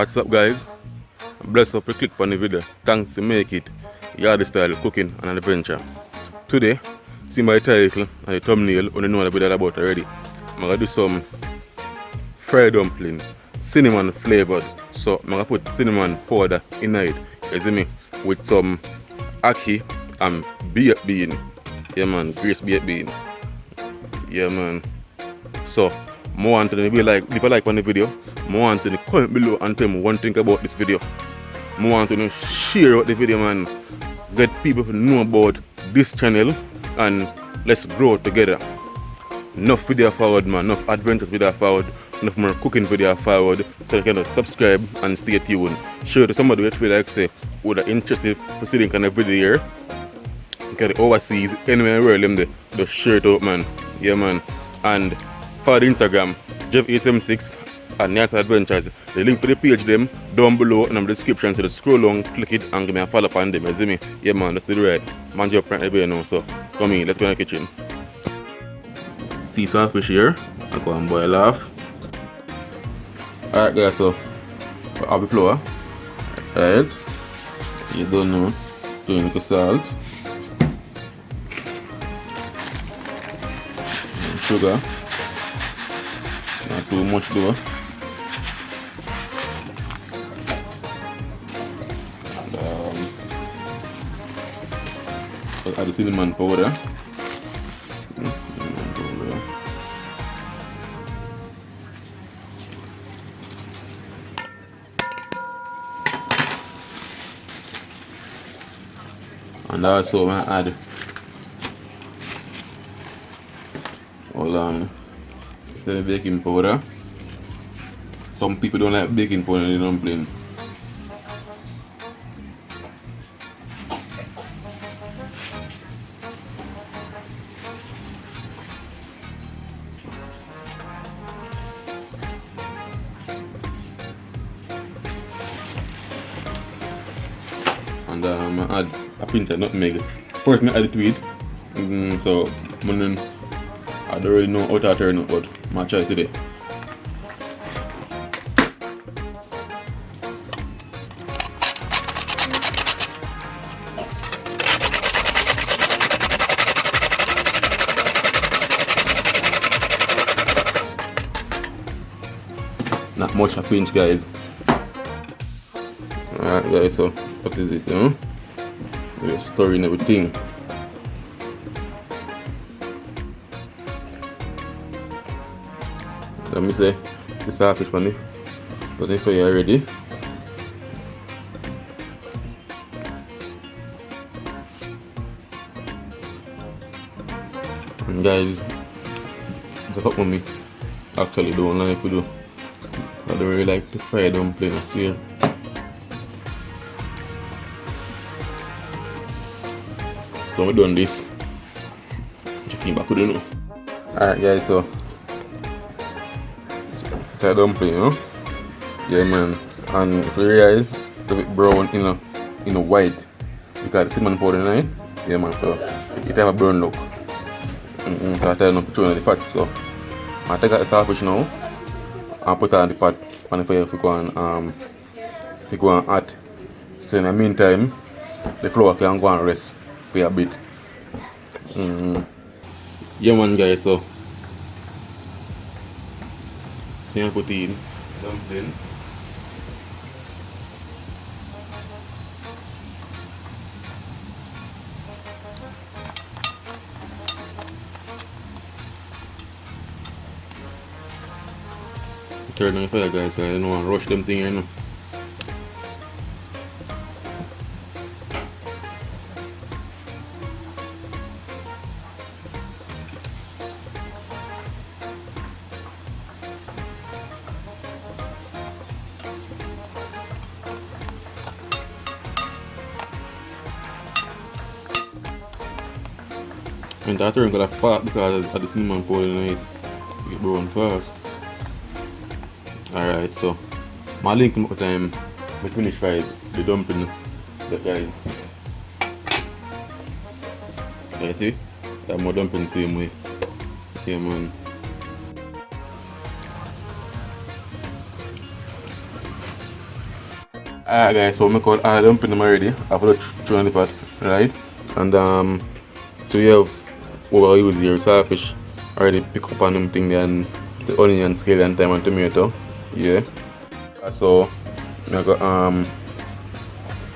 What's up, guys? Bless up to click on the video. Thanks to make it yard style cooking and an adventure. Today, see my title and the thumbnail, you know what I'm about already. I'm gonna do some fried dumpling, cinnamon flavored. So I'm gonna put cinnamon powder in it, you see me, with some ackee and baked bean. Yeah man, grease baked bean. Yeah man. So more want to if you like on the video, more want to comment below and tell me one thing about this video. More want to share out the video, man. Get people to know about this channel and let's grow together. Enough video forward, man. Enough adventures video forward. Enough more cooking video forward. So you can subscribe and stay tuned. Share to somebody that feel like say would are interested to see the kind of video here. Get overseas anywhere in the world them there. Just share it out, man. Yeah man. And for the Instagram, Jeff876 and Nice Adventures. The link to the page them down below in the description. So just scroll on, click it and give me a follow up on them. You see me? Yeah man, let's do the right. Man job right there now. So come in, let's go in the kitchen. Sea salt fish here. I go and boil off. Alright guys, so we have the flour. Right. You don't know. Doing the salt. Sugar. Not too much though. Add the cinnamon powder. And also I add the baking powder. Some people don't like baking powder in the dumpling. And I add a pinch of nutmeg. First I add it to it. So I don't really know how to turn it, but I'm gonna try today. Not much a pinch, guys. Alright guys, so what is it, you know? We're stirring everything. Let me say, this half is funny. But if you're ready. And guys, just up with me. Actually don't like to do. I don't really like to fry dumpling, I swear. So we done this. Chicken back with you now. Alright guys, so try dumpling, you know? Yeah man. And if you realize it's a bit brown in a white because the cinnamon powder in it. Yeah man, so it have a brown look. So I try not to throw in the pot. So I take out the saltfish now and put it on the pot on the fire if you go and add. So in the meantime the flour can go and rest for a bit. Yeah man guys, so here put in dumpling. Turn on the fire guys, so I don't want to rush them thing here now. And that turn gonna fat because of the cinnamon powder in it. Get brown fast. Alright, so my link more time we finish fried the dumpling that guys. You see? That more dumpling same way. Okay man. Alright guys, so I got all dumpling them already. I put it through in the pot, right? And so you have what I use here, saltfish already pick up on them thing and the onion, scallion, thyme and tomato. Yeah. So I got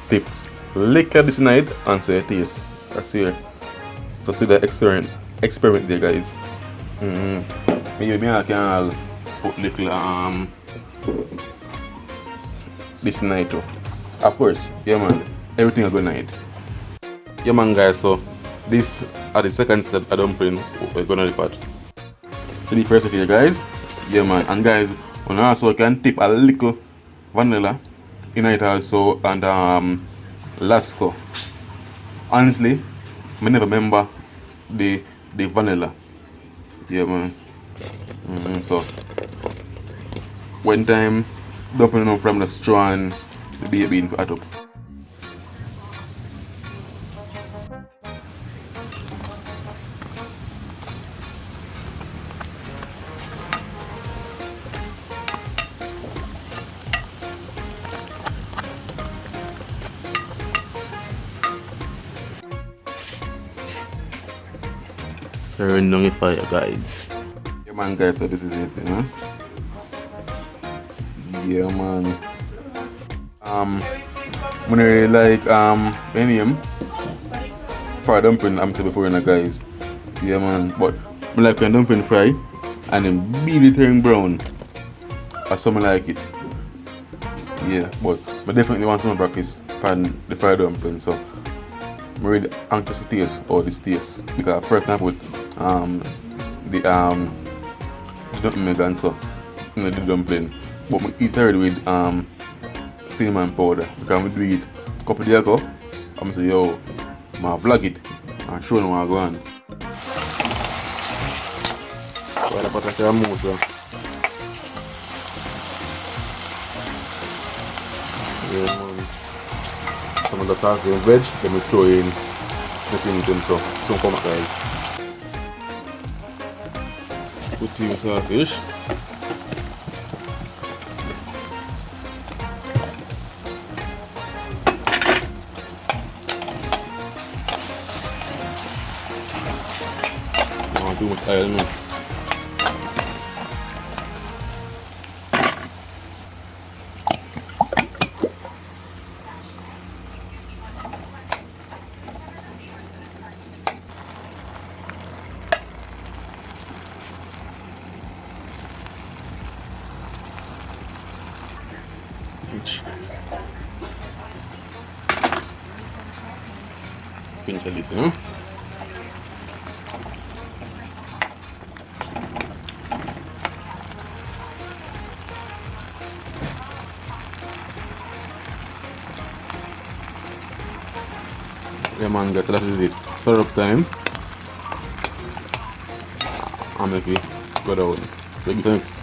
tip lick at this night and say taste. That's here. So to the experiment there guys. Maybe I can put little this night too. Of course, yeah man, everything will go night. Yeah man guys, so this are the second step I dumpling we're gonna report. See the first here guys? Yeah man, and guys, we also can tip a little vanilla in it also and Lasco. Honestly, I never remember the vanilla. Yeah man. So one time dumpling them from the straw and the baby in for top. Turn on the fire guys. Yeah man guys, so this is it, you know? Yeah man. When I really like any fried dumpling I'm saying before, you know guys. Yeah man, but I like when dumpling fry and then really turn brown. Or something like it. Yeah, but I definitely want some practice on the fried dumpling, so I'm really anxious to taste all this taste because first I put the nutmeg and so in the dumpling, but I eat already with cinnamon powder because we do it a couple days ago. I'm say yo, I vlog it and show them what I go on. Well, I put a mousse, so. Yeah, man. Some of the sauce and veg, then we throw in the them so some come up guys. Put in saltfish. Not too much oil, man. Pinch a little, no? Yeah man guys, so that is it. Stir up time. And make it go down. So give it next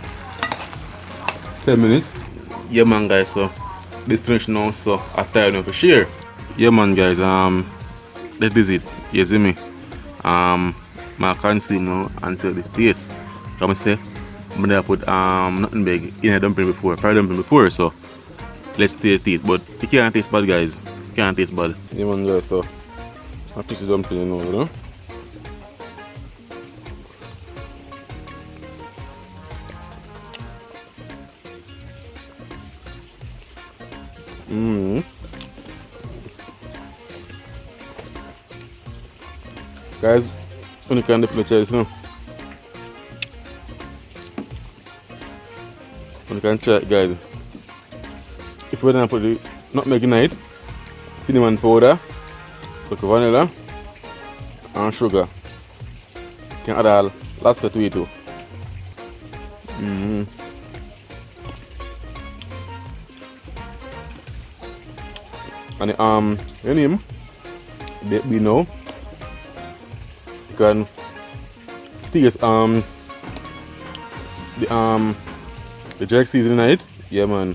10 minutes. Yeah man guys, so this finished now, so I tired enough to share. Yeah man guys, that is it. You see me? I can see now and see this taste. Come say, I put nutmeg in a dumpling before, fried dumpling before, so let's taste it. But it can't taste bad guys. It can't taste bad. Yeah man guys, so I piece of dumpling now, you know? Guys, when you can definitely try this now. When you can try it guys. If you want to put the nutmeg in it, cinnamon powder, like vanilla and sugar. You can add all lasca to it too. And your name, let me know. You can taste the jerk seasoning in it. Yeah man,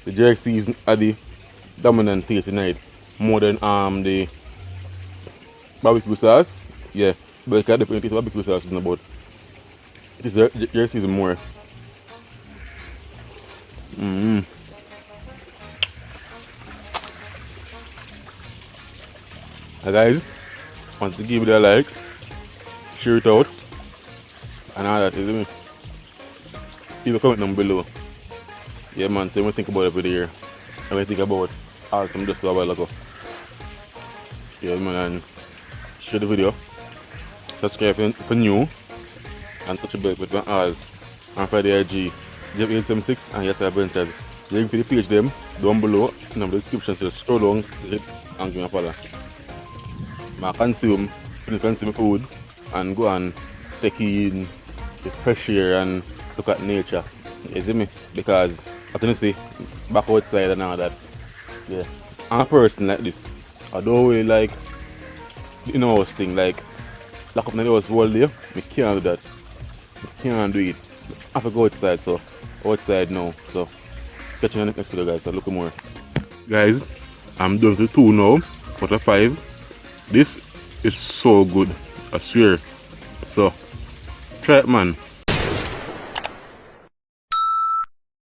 the jerk seasoning are the dominant taste in it more than the barbecue sauce. Yeah, but you can definitely taste barbecue sauce in about. It is jerk seasoning more. Guys, want to give it a like, share it out, and all that, is me. Leave a comment down below. Yeah man, tell me what you think about the video here. And what you think about awesome just a while ago. Yeah man, and share the video. Subscribe if you're new. And touch the bell button all. And for the IG, Jeff876 and Yata Ventures. The link to the page them down below in the description, so just scroll down and give me a follow. I consume food and go and take in the fresh air and look at nature. You see me? Because as you see, back outside and all that. Yeah. I'm a person like this. I don't really like the in-house thing, like lock up in the house all day. I can't do that. I can't do it. I have to go outside, so outside now. So catch you in the next video guys, so look more. Guys, I'm down to 2 now, out of 5. This is so good, I swear. So try it man.